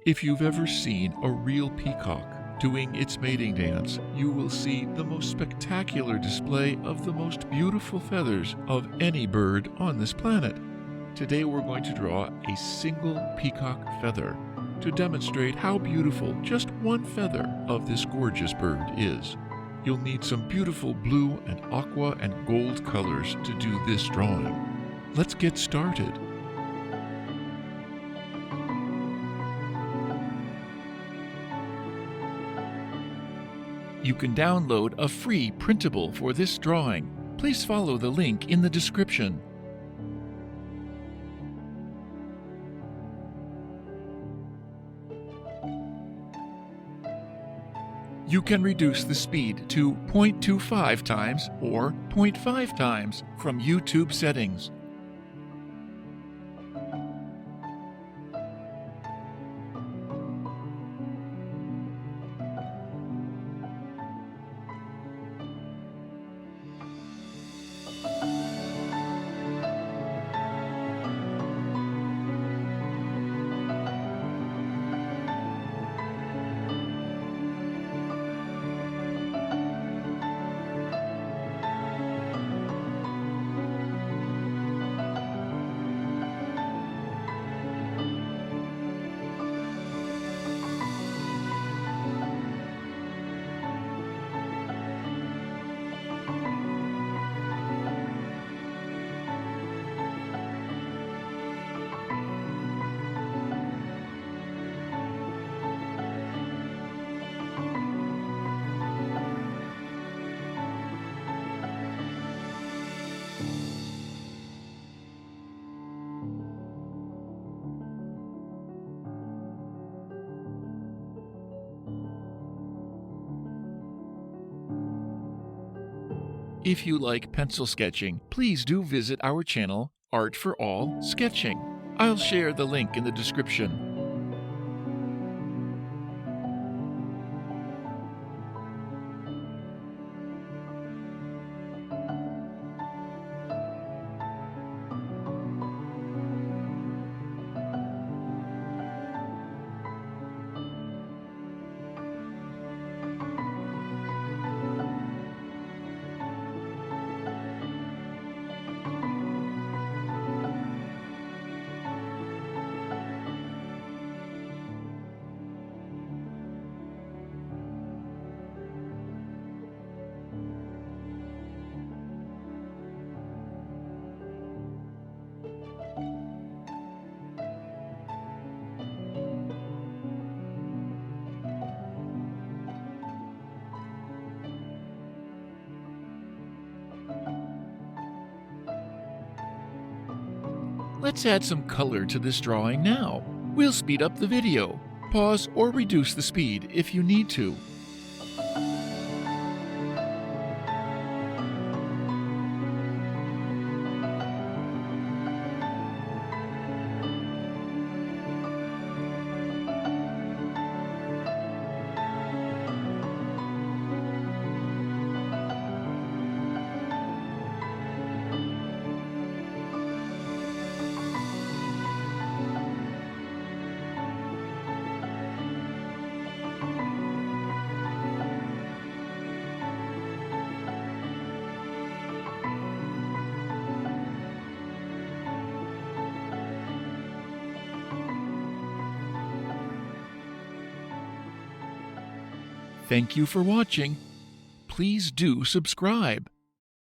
If you've ever seen a real peacock doing its mating dance, you will see the most spectacular display of the most beautiful feathers of any bird on this planet. Today we're going to draw a single peacock feather to demonstrate how beautiful just one feather of this gorgeous bird is. You'll need some beautiful blue and aqua and gold colors to do this drawing. Let's get started. You can download a free printable for this drawing. Please follow the link in the description. You can reduce the speed to 0.25 times or 0.5 times from YouTube settings. If you like pencil sketching, please do visit our channel, Art for All Sketching. I'll share the link in the description. Let's add some color to this drawing now. We'll speed up the video. Pause or reduce the speed if you need to. Thank you for watching. Please do subscribe.